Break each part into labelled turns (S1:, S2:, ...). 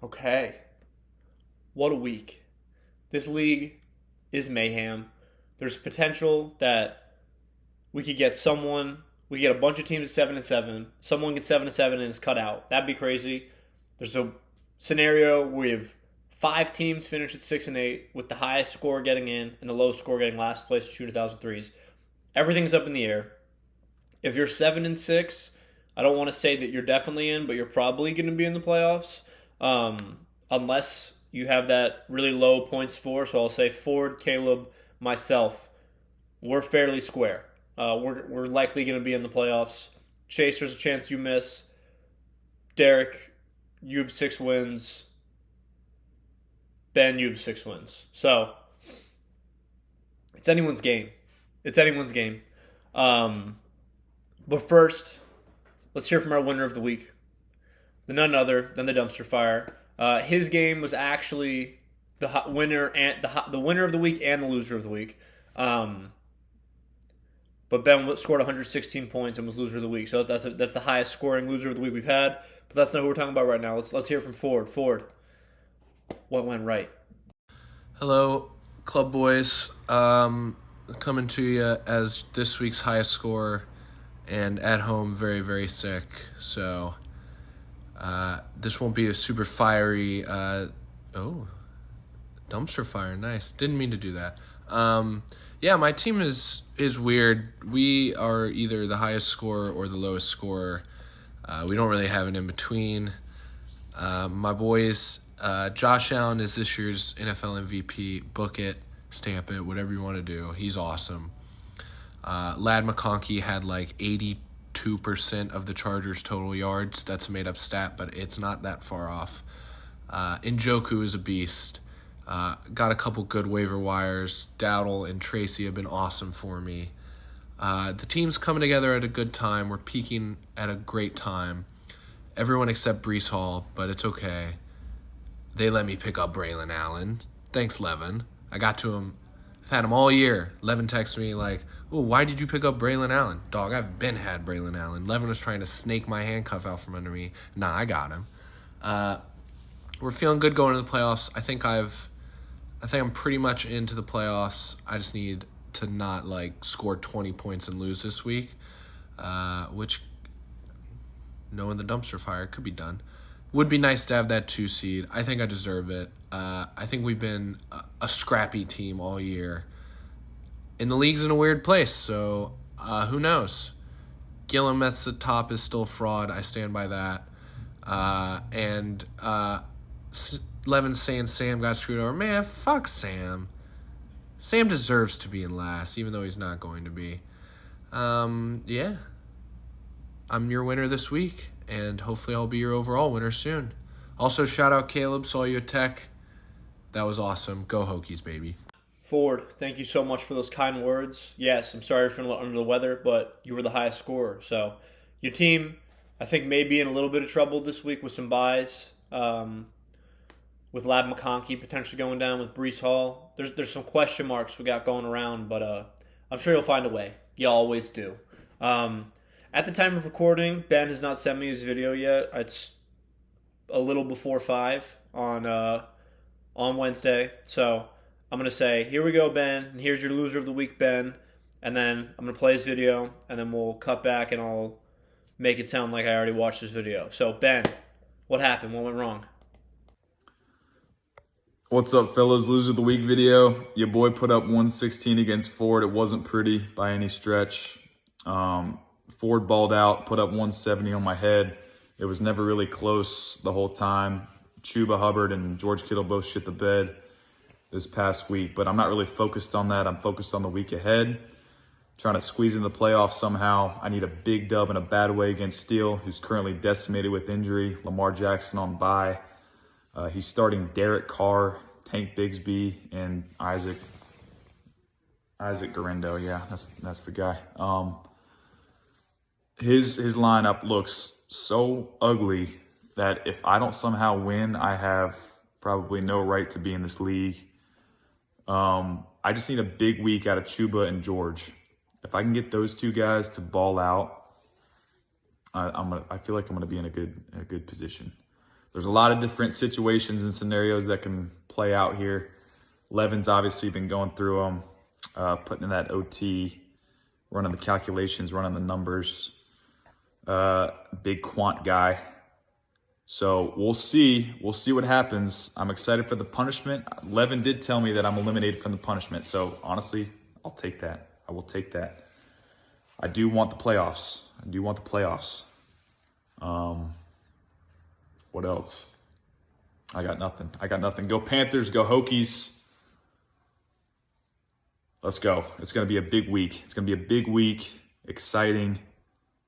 S1: Okay. What a week. This league is mayhem. There's potential that we get a bunch of teams at 7-7. Someone gets 7-7 and is cut out. That'd be crazy. There's a scenario where we have five teams finish at 6-8 with the highest score getting in and the lowest score getting last place to shoot 1,000 threes. Everything's up in the air. If you're 7-6, I don't want to say that you're definitely in, but you're probably going to be in the playoffs, unless you have that really low points for. So I'll say Ford, Caleb, myself, we're fairly square. We're likely going to be in the playoffs. Chase, there's a chance you miss. Derek, you have 6 wins. Ben, you have 6 wins. So it's anyone's game. It's anyone's game. But first, let's hear from our winner of the week. The none other than the dumpster fire. His game was actually the winner and the winner of the week and the loser of the week. But Ben scored 116 points and was loser of the week. So that's the highest scoring loser of the week we've had. But that's not who we're talking about right now. Let's hear from Ford. Ford, what went right?
S2: Hello, Club Boys. Coming to you as this week's highest scorer and at home very, very sick. So this won't be a super fiery... dumpster fire. Nice. Didn't mean to do that. Yeah, my team is weird. We are either the highest scorer or the lowest scorer. We don't really have an in-between. My boys, Josh Allen is this year's NFL MVP. Book it, stamp it, whatever you want to do. He's awesome. Lad McConkey had like 82% of the Chargers' total yards. That's a made-up stat, but it's not that far off. Njoku is a beast. Got a couple good waiver wires. Dowdle and Tracy have been awesome for me. The team's coming together at a good time. We're peaking at a great time. Everyone except Breece Hall, but it's okay. They let me pick up Braylon Allen. Thanks, Levin. I got to him. I've had him all year. Levin texted me like, "Oh, why did you pick up Braylon Allen?" Dog, I've been had Braylon Allen. Levin was trying to snake my handcuff out from under me. Nah, I got him. We're feeling good going into the playoffs. I think I'm pretty much into the playoffs. I just need to not score 20 points and lose this week, which, knowing the dumpster fire, could be done. Would be nice to have that 2 seed. I think I deserve it. I think we've been a scrappy team all year. And the league's in a weird place, so who knows? Gillum at the top is still fraud. I stand by that. Levin's saying Sam got screwed over. Man, fuck Sam. Sam deserves to be in last, even though he's not going to be. Yeah. I'm your winner this week, and hopefully I'll be your overall winner soon. Also, shout out Caleb, saw you at Tech. That was awesome. Go Hokies, baby.
S1: Ford, thank you so much for those kind words. Yes, I'm sorry for under the weather, but you were the highest scorer. So your team, I think, may be in a little bit of trouble this week with some buys. With Lad McConkey potentially going down with Breece Hall. There's some question marks we got going around, but I'm sure you'll find a way. You always do. At the time of recording, Ben has not sent me his video yet. It's a little before 5 on Wednesday. So I'm going to say, here we go, Ben, and here's your loser of the week, Ben. And then I'm going to play his video, and then we'll cut back and I'll make it sound like I already watched his video. So, Ben, what happened? What went wrong?
S3: What's up, fellas? Loser of the week video. Your boy put up 116 against Ford. It wasn't pretty by any stretch. Ford balled out, put up 170 on my head. It was never really close the whole time. Chuba Hubbard and George Kittle both shit the bed this past week, but I'm not really focused on that. I'm focused on the week ahead, trying to squeeze in the playoffs somehow. I need a big dub in a bad way against Steele, who's currently decimated with injury. Lamar Jackson on bye. He's starting Derek Carr, Tank Bigsby, and Isaac Garendo. Yeah, that's the guy. His lineup looks so ugly that if I don't somehow win, I have probably no right to be in this league. I just need a big week out of Chuba and George. If I can get those two guys to ball out, I feel like I'm gonna be in a good position. there's a lot of different situations and scenarios that can play out here. Levin's obviously been going through them, putting in that OT, running the calculations, running the numbers. Big quant guy. So we'll see. We'll see what happens. I'm excited for the punishment. Levin did tell me that I'm eliminated from the punishment. So honestly, I'll take that. I will take that. I do want the playoffs. What else? I got nothing. Go Panthers. Go Hokies. Let's go. It's going to be a big week. Exciting.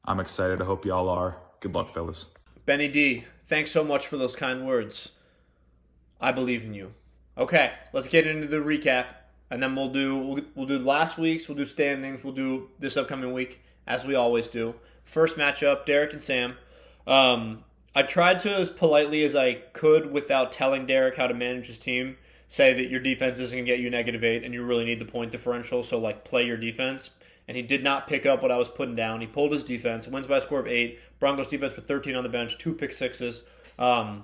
S3: I'm excited. I hope y'all are. Good luck, fellas.
S1: Benny D, thanks so much for those kind words. I believe in you. Okay, let's get into the recap, and then we'll do last week's, we'll do standings, we'll do this upcoming week, as we always do. First matchup, Derek and Sam. I tried to, as politely as I could, without telling Derek how to manage his team, say that your defense isn't going to get you -8 and you really need the point differential, so play your defense. And he did not pick up what I was putting down. He pulled his defense, wins by a score of 8. Broncos defense with 13 on the bench, 2 pick sixes. The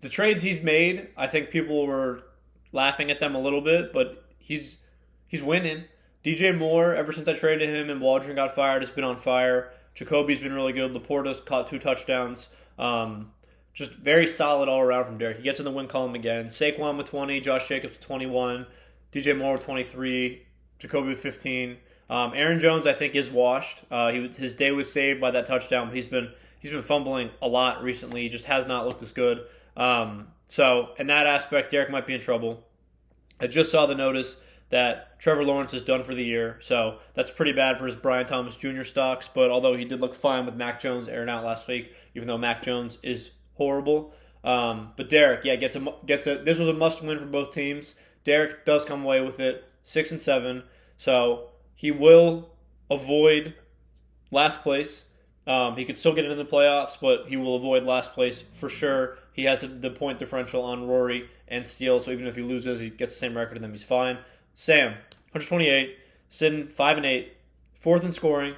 S1: trades he's made, I think people were laughing at them a little bit, but he's winning. DJ Moore, ever since I traded him and Waldron got fired, has been on fire. Jacoby's been really good. Laporta's caught 2 touchdowns. Just very solid all around from Derek. He gets in the win column again. Saquon with 20, Josh Jacobs with 21, DJ Moore with 23, Jacoby with 15. Aaron Jones, I think, is washed. His day was saved by that touchdown, but he's been fumbling a lot recently. He just has not looked as good. So in that aspect, Derek might be in trouble. I just saw the notice that Trevor Lawrence is done for the year, so that's pretty bad for his Brian Thomas Jr. stocks. But although he did look fine with Mac Jones airing out last week, even though Mac Jones is horrible. But Derek, gets a. This was a must win for both teams. Derek does come away with it, 6-7. So he will avoid last place. He could still get into the playoffs, but he will avoid last place for sure. He has the point differential on Rory and Steele, so even if he loses, he gets the same record as them. He's fine. Sam, 128, sitting 5-8, 4th in scoring.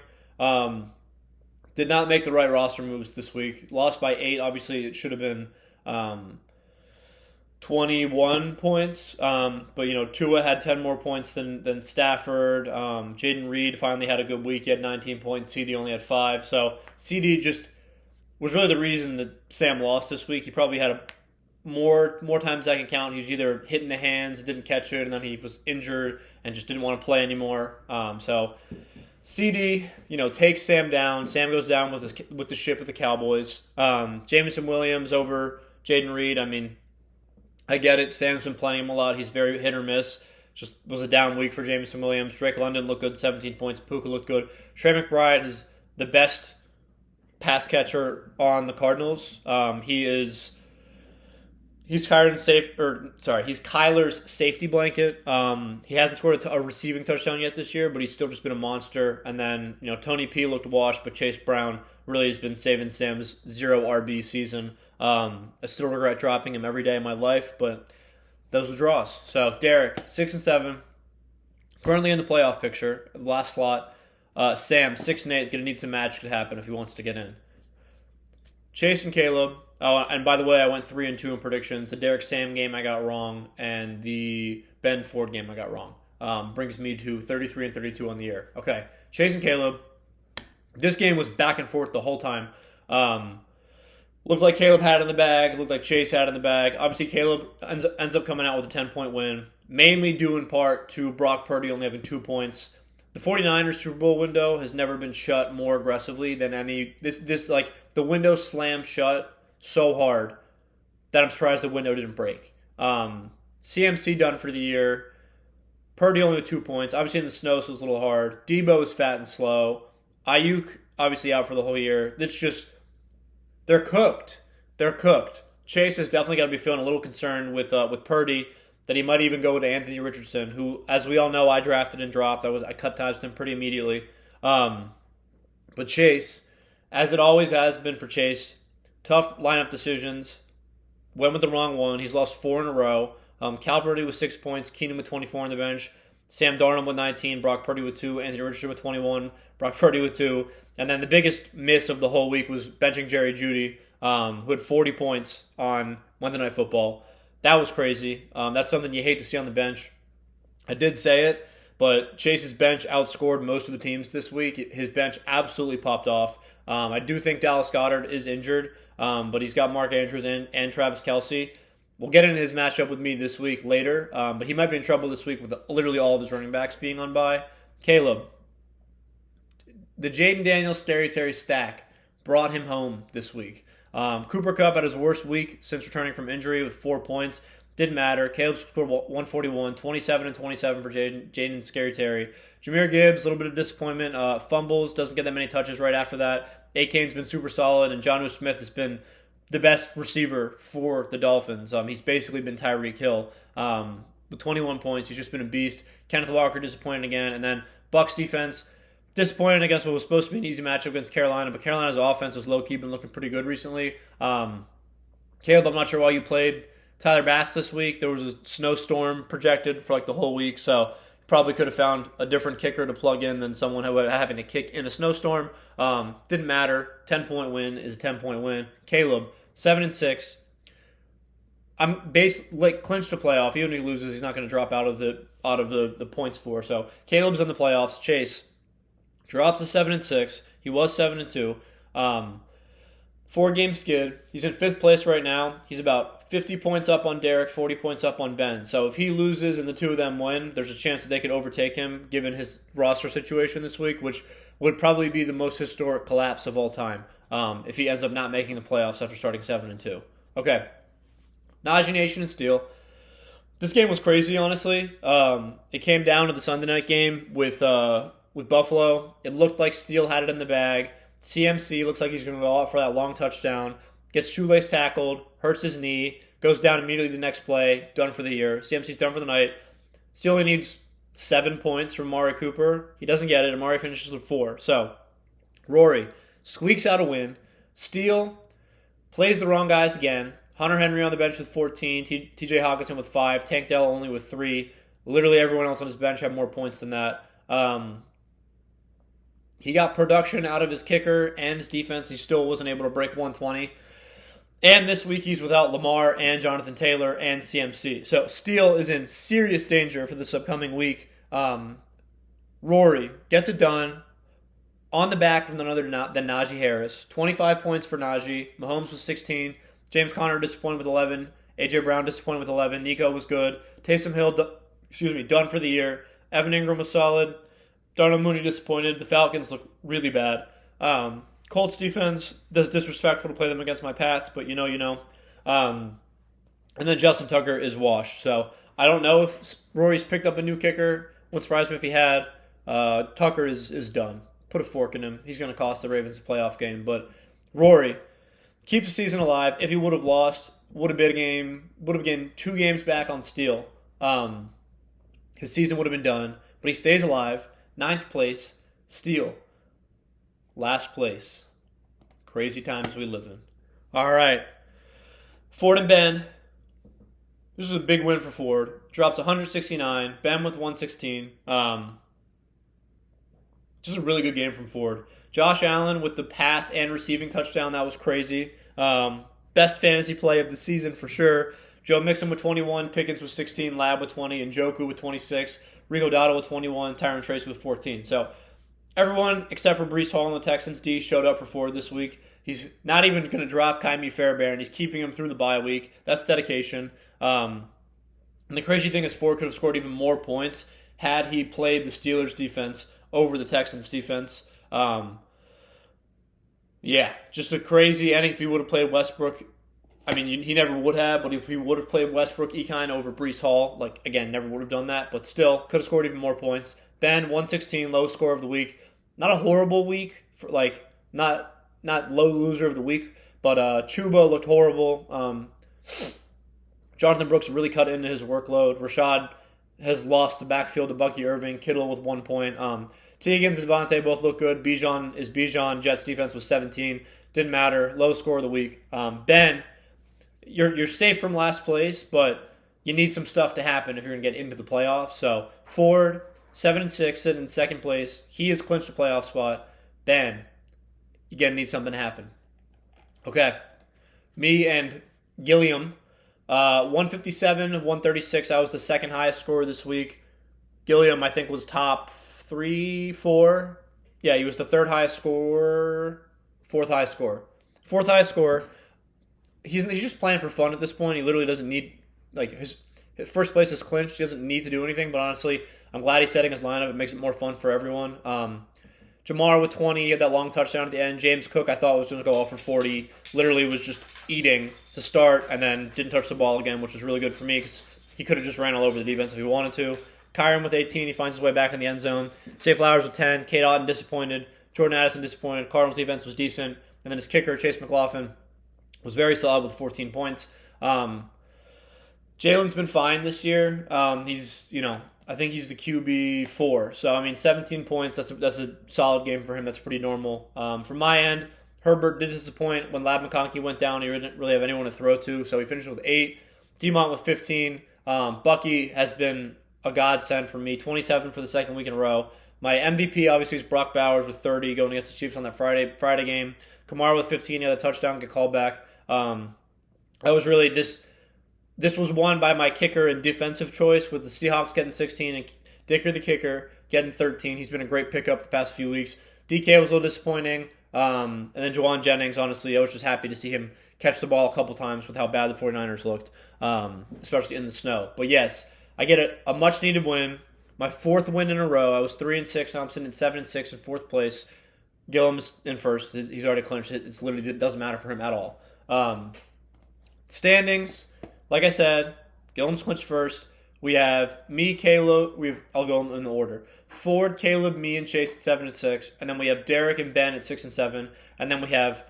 S1: Did not make the right roster moves this week. Lost by 8. Obviously, it should have been 21 points. But, Tua had 10 more points than Stafford. Jaden Reed finally had a good week. He had 19 points. CD only had 5. So CD just was really the reason that Sam lost this week. He probably had more times I can count. He was either hitting the hands, didn't catch it, and then he was injured and just didn't want to play anymore. So CD, takes Sam down. Sam goes down with the ship of the Cowboys. Jameson Williams over Jaden Reed. I mean, I get it. Sam's been playing him a lot. He's very hit or miss. Just was a down week for Jameson Williams. Drake London looked good, 17 points. Puka looked good. Trey McBride is the best pass catcher on the Cardinals. He's Kyler's safety blanket. He hasn't scored a receiving touchdown yet this year, but he's still just been a monster. And then, Tony P looked washed, but Chase Brown really has been saving Sam's 0 RB season. I still regret dropping him every day of my life, but those were draws. So, Derek, 6-7, currently in the playoff picture, last slot. Sam, 6-8, going to need some magic to happen if he wants to get in. Chase and Caleb. Oh, and by the way, I went 3-2 in predictions. The Derek Sam game I got wrong, and the Ben Ford game I got wrong. Brings me to 33-32 on the year. Okay, Chase and Caleb. This game was back and forth the whole time. Looked like Caleb had it in the bag. Looked like Chase had it in the bag. Obviously, Caleb ends up coming out with a 10-point win, mainly due in part to Brock Purdy only having 2 points. The 49ers Super Bowl window has never been shut more aggressively than any. The window slammed shut so hard that I'm surprised the window didn't break. CMC done for the year. Purdy only with 2 points. Obviously in the snow, so it's a little hard. Debo is fat and slow. Ayuk obviously out for the whole year. It's just, they're cooked. They're cooked. Chase has definitely got to be feeling a little concerned with Purdy, that he might even go to Anthony Richardson, who, as we all know, I drafted and dropped. I cut ties with him pretty immediately. But Chase, as it always has been for Chase, tough lineup decisions. Went with the wrong one. He's lost 4 in a row. Calvary with 6 points. Keenum with 24 on the bench. Sam Darnold with 19. Brock Purdy with 2. Anthony Richardson with 21. Brock Purdy with 2. And then the biggest miss of the whole week was benching Jerry Jeudy. who had 40 points on Monday Night Football. That was crazy. That's something you hate to see on the bench. I did say it, but Chase's bench outscored most of the teams this week. His bench absolutely popped off. I do think Dallas Goedert is injured, but he's got Mark Andrews and Travis Kelce. We'll get into his matchup with me this week later, but he might be in trouble this week with literally all of his running backs being on bye. Caleb, the Jaden Daniels Terry stack brought him home this week. Cooper Kupp had his worst week since returning from injury with 4 points. Didn't matter. Caleb scored 141, 27 and 27 for Jaden Scary Terry. Jahmyr Gibbs, a little bit of disappointment. Fumbles, doesn't get that many touches right after that. Akane's been super solid, and Jonnu Smith has been the best receiver for the Dolphins. He's basically been Tyreek Hill. With 21 points, he's just been a beast. Kenneth Walker disappointed again. And then Bucs defense, disappointed against what was supposed to be an easy matchup against Carolina, but Carolina's offense has low-key been looking pretty good recently. Caleb, I'm not sure why you played Tyler Bass this week. There was a snowstorm projected for like the whole week, so you probably could have found a different kicker to plug in than someone having to kick in a snowstorm. Didn't matter. 10-point win is a 10-point win. Caleb, 7-6. I'm clinched a playoff. Even if he loses, he's not going to drop out of the points for. So Caleb's in the playoffs. Chase drops to 7-6. He was 7-2. 4-game skid. He's in 5th place right now. He's about 50 points up on Derek, 40 points up on Ben. So if he loses and the two of them win, there's a chance that they could overtake him given his roster situation this week, which would probably be the most historic collapse of all time if he ends up not making the playoffs after starting 7-2. Okay. Najee Nation and Steele. This game was crazy, honestly. It came down to the Sunday night game with Buffalo. It looked like Steele had it in the bag. CMC looks like he's going to go out for that long touchdown. Gets shoelace tackled, hurts his knee, goes down immediately the next play, done for the year. CMC's done for the night. Steele only needs 7 points from Amari Cooper. He doesn't get it. Amari finishes with 4. So, Rory squeaks out a win. Steele plays the wrong guys again. Hunter Henry on the bench with 14. TJ Hockenson with 5. Tank Dell only with 3. Literally everyone else on his bench had more points than that. He got production out of his kicker and his defense. He still wasn't able to break 120. And this week he's without Lamar and Jonathan Taylor and CMC. So Steele is in serious danger for this upcoming week. Rory gets it done on the back from none other than Najee Harris. 25 points for Najee. Mahomes was 16. James Conner disappointed with 11. A.J. Brown disappointed with 11. Nico was good. Taysom Hill, done for the year. Evan Ingram was solid. Darnell Mooney disappointed. The Falcons look really bad. Colts defense does disrespectful to play them against my Pats, but you know. And then Justin Tucker is washed. So I don't know if Rory's picked up a new kicker. Wouldn't surprise me if he had. Tucker is done. Put a fork in him. He's going to cost the Ravens a playoff game. But Rory keeps the season alive. If he would have lost, would have been 2 games back on Steele. His season would have been done. But he stays alive. 9th place, Steele. Last place. Crazy times we live in. All right. Ford and Ben. This is a big win for Ford. Drops 169. Ben with 116. Just a really good game from Ford. Josh Allen with the pass and receiving touchdown. That was crazy. Best fantasy play of the season for sure. Joe Mixon with 21. Pickens with 16. Lab with 20. And Njoku with 26. Rico Dotto with 21. Tyron Trace with 14. So everyone except for Breece Hall and the Texans D showed up for Ford this week. He's not even going to drop Kaimi Fairbairn. He's keeping him through the bye week. That's dedication. And the crazy thing is Ford could have scored even more points had he played the Steelers defense over the Texans defense. Just a crazy. And if he would have played Westbrook, I mean, he never would have, but if he would have played Westbrook Ekine over Breece Hall, never would have done that, but still could have scored even more points. Ben, 116, low score of the week. Not a horrible week, for not low loser of the week, but Chuba looked horrible. Jonathan Brooks really cut into his workload. Rashad has lost the backfield to Bucky Irving. Kittle with 1 point. T. Higgins and Devontae both look good. Bijan is Bijan. Jets defense was 17. Didn't matter. Low score of the week. Ben, you're safe from last place, but you need some stuff to happen if you're going to get into the playoffs. So Ford, 7-6, sitting in 2nd place. He has clinched a playoff spot. Ben, you're going to need something to happen. Okay. Me and Gilliam, 157, 136. I was the second highest scorer this week. Gilliam, I think, was top 3, 4. Yeah, he was the third highest scorer, fourth highest scorer. Fourth highest scorer. He's just playing for fun at this point. He literally doesn't need, like, his first place is clinched. He doesn't need to do anything, but honestly, I'm glad he's setting his lineup. It makes it more fun for everyone. Jamar with 20, he had that long touchdown at the end. James Cook, I thought was going to go off for 40. Literally was just eating to start and then didn't touch the ball again, which was really good for me because he could have just ran all over the defense if he wanted to. Kyron with 18, he finds his way back in the end zone. Say Flowers with 10. Kate Otten disappointed. Jordan Addison disappointed. Cardinals defense was decent. And then his kicker, Chase McLaughlin, was very solid with 14 points. Jalen's been fine this year. He's, I think he's the QB 4. So, 17 points, that's a solid game for him. That's pretty normal. From my end, Herbert did disappoint. When Lab McConkey went down, he didn't really have anyone to throw to, so he finished with 8. Demont with 15. Bucky has been a godsend for me. 27 for the second week in a row. My MVP, obviously, is Brock Bowers with 30 going against the Chiefs on that Friday game. Kamara with 15, he had a touchdown, get called back. I was really This was won by my kicker and defensive choice with the Seahawks getting 16 and Dicker the kicker getting 13. He's been a great pickup the past few weeks. DK was a little disappointing. And then Juwan Jennings, honestly, I was just happy to see him catch the ball a couple times with how bad the 49ers looked, especially in the snow. But yes, I get a much-needed win. My 4th win in a row. I was 3-6. Now I'm sitting at 7-6 in 4th place. Gilliam's in first. He's already clinched it. It's literally, it doesn't matter for him at all. Standings. Like I said, Gilliam's clinched first. We have me, Caleb. I'll go in the order. Ford, Caleb, me, and Chase at 7-6, and then we have Derek and Ben at 6-7, and then we have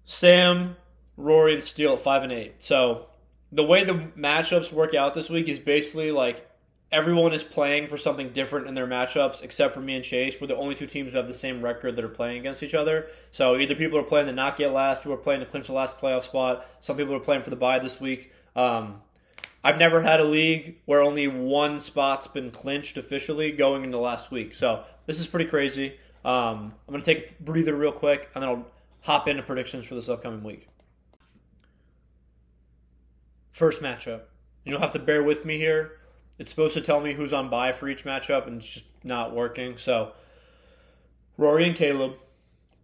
S1: Sam, Rory, and Steele at 5-8. So the way the matchups work out this week is basically like everyone is playing for something different in their matchups, except for me and Chase. We're the only two teams who have the same record that are playing against each other. So either people are playing to not get last, people are playing to clinch the last playoff spot. Some people are playing for the bye this week. I've never had a league where only one spot's been clinched officially going into last week. So this is pretty crazy. I'm going to take a breather real quick, and then I'll hop into predictions for this upcoming week. First matchup. You'll have to bear with me here. It's supposed to tell me who's on bye for each matchup, and it's just not working. So Rory and Caleb,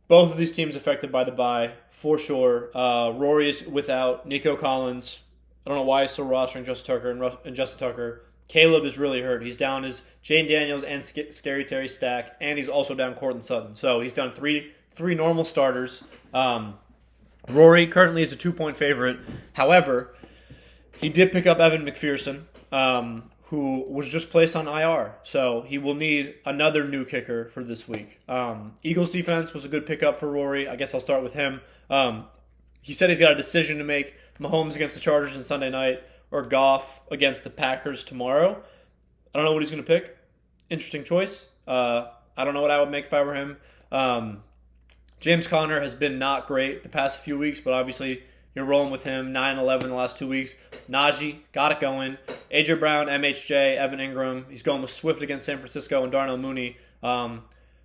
S1: both of these teams affected by the bye, for sure. Rory is without Nico Collins. I don't know why he's still rostering Justin Tucker. Caleb is really hurt. He's down his Jane Daniels and Scary Terry stack, and he's also down Cortland Sutton. So he's done three normal starters. Rory currently is a 2-point favorite. However, he did pick up Evan McPherson, who was just placed on IR. So he will need another new kicker for this week. Eagles defense was a good pickup for Rory. I guess I'll start with him. He said he's got a decision to make. Mahomes against the Chargers on Sunday night or Goff against the Packers tomorrow. I don't know what he's going to pick. Interesting choice. I don't know what I would make if I were him. James Conner has been not great the past few weeks, but obviously you're rolling with him. 9-11 the last 2 weeks. Najee, got it going. A.J. Brown, MHJ, Evan Ingram. He's going with Swift against San Francisco and Darnell Mooney. Not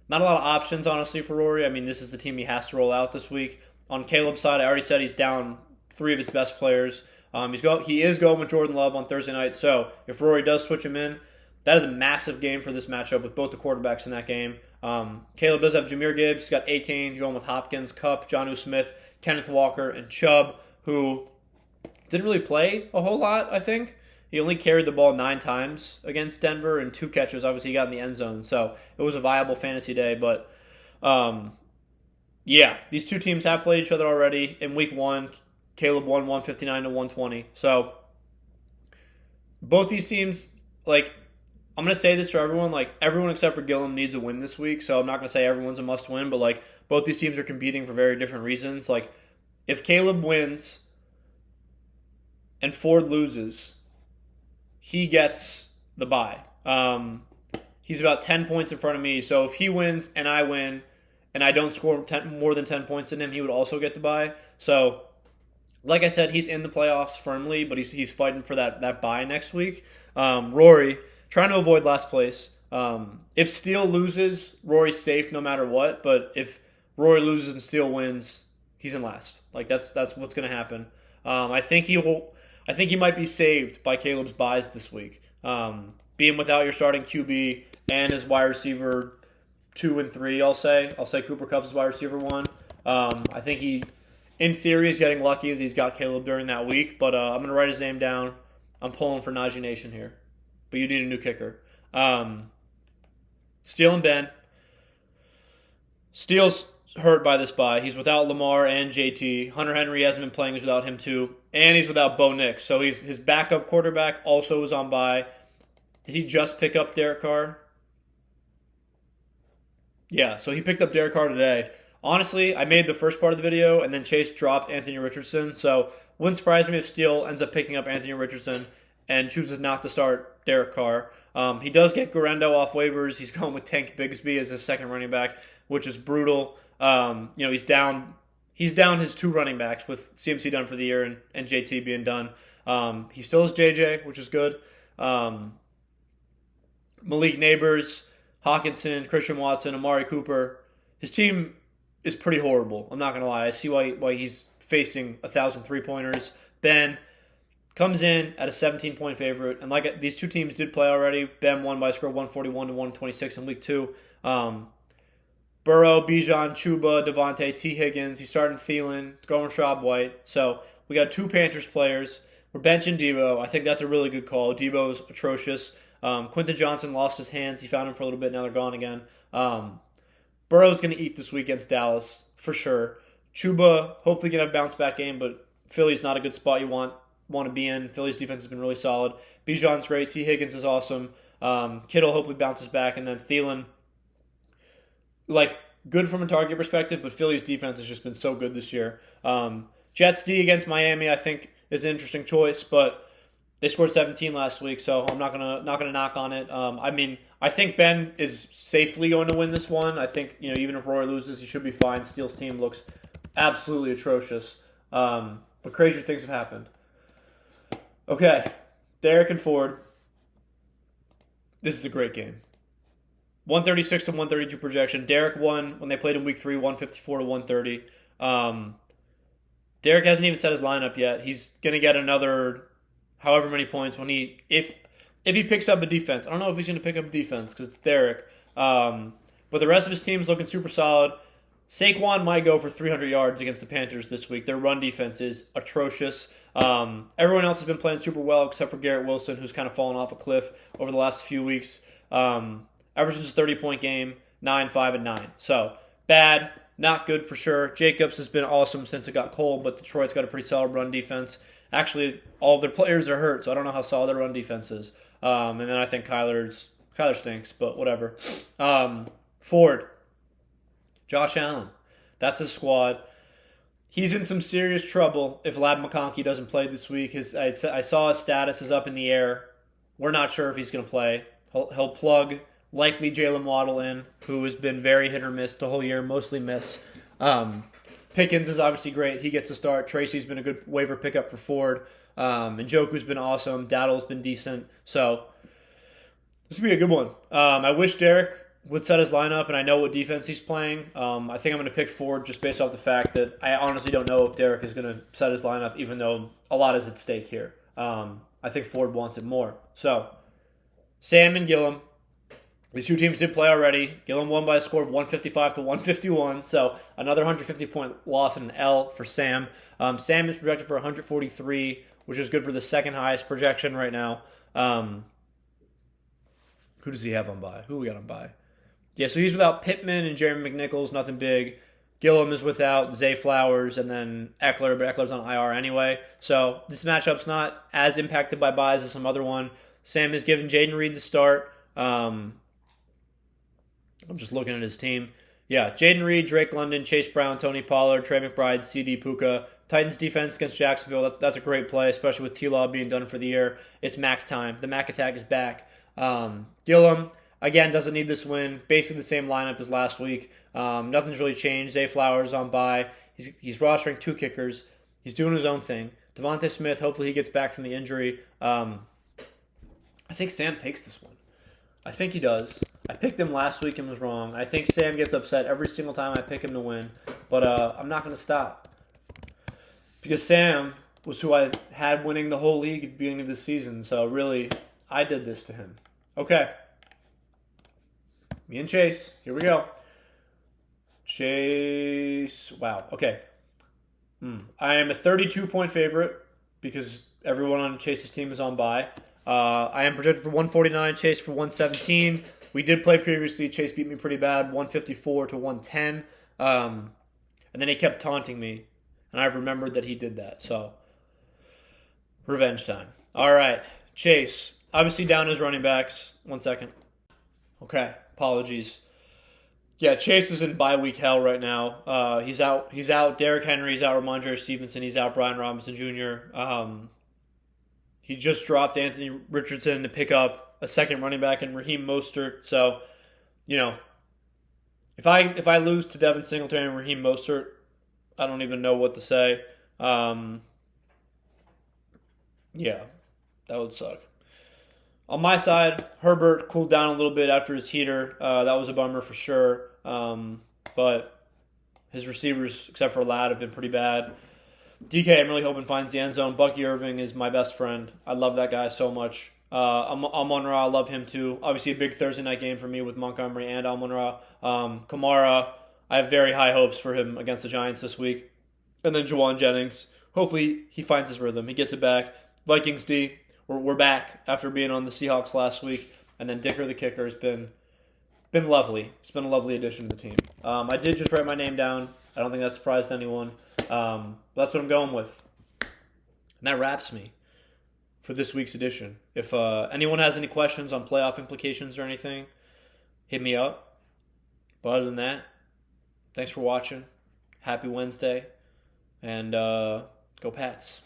S1: a lot of options, honestly, for Rory. This is the team he has to roll out this week. On Caleb's side, I already said he's down 3 of his best players. He is going with Jordan Love on Thursday night, so if Rory does switch him in, that is a massive game for this matchup with both the quarterbacks in that game. Caleb does have Jahmyr Gibbs. He's got A-Kane. He's going with Hopkins, Kupp, Jonnu Smith, Kenneth Walker, and Chubb, who didn't really play a whole lot, I think. He only carried the ball 9 times against Denver and 2 catches. Obviously, he got in the end zone, so it was a viable fantasy day. But, these two teams have played each other already. In week 1, Caleb won 159-120. So both these teams, I'm going to say this for everyone, everyone except for Gilliam needs a win this week. So I'm not going to say everyone's a must win, but both these teams are competing for very different reasons. If Caleb wins and Ford loses, he gets the bye. He's about 10 points in front of me. So if he wins and I win and I don't score more than 10 points in him, he would also get the bye. So like I said, he's in the playoffs firmly, but he's fighting for that bye next week. Rory, trying to avoid last place. If Steele loses, Rory's safe no matter what. But if Rory loses and Steele wins, he's in last. Like that's what's going to happen. I think he might be saved by Caleb's buys this week. Being without your starting QB and his wide receiver 2 and 3, I'll say Cooper Kupp's wide receiver 1. I think he, in theory, is getting lucky that he's got Caleb during that week. But I'm going to write his name down. I'm pulling for Najee Nation here. But you need a new kicker. Steele and Ben. Steele's hurt by this bye. He's without Lamar and JT. Hunter Henry hasn't been playing. He's without him too. And he's without Bo Nix. So his backup quarterback also is on bye. Did he just pick up Derek Carr? Yeah, so he picked up Derek Carr today. Honestly, I made the first part of the video, and then Chase dropped Anthony Richardson. So wouldn't surprise me if Steele ends up picking up Anthony Richardson and chooses not to start Derek Carr. He does get Guerendo off waivers. He's going with Tank Bigsby as his second running back, which is brutal. He's down his 2 running backs with CMC done for the year and JT being done. He still has JJ, which is good. Malik Neighbors, Hawkinson, Christian Watson, Amari Cooper. His team is pretty horrible. I'm not going to lie. I see why he's facing 1,000 3-pointers. Ben comes in at a 17-point favorite. And like these two teams did play already. Ben won by a score of 141 to 126 in week 2. Burrow, Bijan, Chuba, Devontae, T. Higgins. He's starting Thielen, going Rashad White. So we got 2 Panthers players. We're benching Debo. I think that's a really good call. Debo's atrocious. Quentin Johnson lost his hands. He found him for a little bit. Now they're gone again. Burrow's going to eat this week against Dallas for sure. Chuba hopefully can have a bounce back game, but Philly's not a good spot you want to be in. Philly's defense has been really solid. Bijan's great. T. Higgins is awesome. Kittle hopefully bounces back, and then Thielen, good from a target perspective, but Philly's defense has just been so good this year. Jets D against Miami, I think, is an interesting choice, but they scored 17 last week, so I'm not gonna knock on it. I think Ben is safely going to win this one. I think even if Roy loses, he should be fine. Steele's team looks absolutely atrocious, but crazier things have happened. Okay, Derek and Ford. This is a great game. 136 to 132 projection. Derek won when they played in week 3, 154 to 130. Derek hasn't even set his lineup yet. He's gonna get another however many points when if he picks up a defense. I don't know if he's going to pick up a defense because it's Derek. But the rest of his team's looking super solid. Saquon might go for 300 yards against the Panthers this week. Their run defense is atrocious. Everyone else has been playing super well except for Garrett Wilson, who's kind of fallen off a cliff over the last few weeks. Everson's 30-point game, 9, 5, and 9. So bad, not good for sure. Jacobs has been awesome since it got cold, but Detroit's got a pretty solid run defense. Actually, all of their players are hurt, so I don't know how solid their run defense is. And then I think Kyler stinks, but whatever. Ford, Josh Allen, that's his squad. He's in some serious trouble if Ladd McConkey doesn't play this week. I saw his status is up in the air. We're not sure if he's going to play. He'll plug likely Jalen Waddle in, who has been very hit or miss the whole year, mostly miss. Pickens is obviously great. He gets a start. Tracy's been a good waiver pickup for Ford. And Njoku's been awesome. Daddle's been decent. So this would be a good one. I wish Derek would set his lineup, and I know what defense he's playing. I think I'm going to pick Ford just based off the fact that I honestly don't know if Derek is going to set his lineup, even though a lot is at stake here. I think Ford wants it more. So Sam and Gillum. These two teams did play already. Gillum won by a score of 155 to 151, so another 150-point loss and an L for Sam. Sam is projected for 143, which is good for the second highest projection right now. Who does he have on bye? Who we got on bye? Yeah, so he's without Pittman and Jeremy McNichols, nothing big. Gillum is without Zay Flowers and then Eckler, but Eckler's on IR anyway. So this matchup's not as impacted by buys as some other one. Sam is giving Jaden Reed the start. I'm just looking at his team. Yeah, Jaden Reed, Drake London, Chase Brown, Tony Pollard, Trey McBride, CD Puka. Titans defense against Jacksonville, that's a great play, especially with T-Law being done for the year. It's Mac time. The Mac attack is back. Gillum, again, doesn't need this win. Basically the same lineup as last week. Nothing's really changed. Zay Flowers on bye. He's rostering 2 kickers. He's doing his own thing. Devontae Smith, hopefully he gets back from the injury. I think Sam takes this one. I think he does. I picked him last week and was wrong. I think Sam gets upset every single time I pick him to win, but I'm not going to stop. because Sam was who I had winning the whole league at the beginning of the season. So really, I did this to him. Okay. Me and Chase. Here we go. Chase. Wow. Okay. I am a 32-point favorite because everyone on Chase's team is on bye. I am projected for 149, Chase for 117. We did play previously. Chase beat me pretty bad, 154 to 110. And then he kept taunting me, and I've remembered that he did that. So, revenge time. All right, Chase. Obviously down his running backs. 1 second. Okay, apologies. Yeah, Chase is in bye week hell right now. He's out. He's out. Derrick Henry's out. Ramondre Stevenson. He's out. Brian Robinson Jr. He just dropped Anthony Richardson to pick up a second running back in Raheem Mostert. So, if I lose to Devin Singletary and Raheem Mostert, I don't even know what to say. Yeah, that would suck. On my side, Herbert cooled down a little bit after his heater. That was a bummer for sure. But his receivers, except for Ladd, have been pretty bad. DK, I'm really hoping finds the end zone. Bucky Irving is my best friend. I love that guy so much. Amon-Ra, I love him too. Obviously a big Thursday night game for me with Montgomery and Amon-Ra. Kamara, I have very high hopes for him against the Giants this week. And then Juwan Jennings. Hopefully he finds his rhythm. He gets it back. Vikings D, we're back after being on the Seahawks last week. And then Dicker the kicker has been lovely. It's been a lovely addition to the team. I did just write my name down. I don't think that surprised anyone. But that's what I'm going with. And that wraps me for this week's edition. If anyone has any questions on playoff implications or anything, hit me up. But other than that, thanks for watching. Happy Wednesday. And go Pats.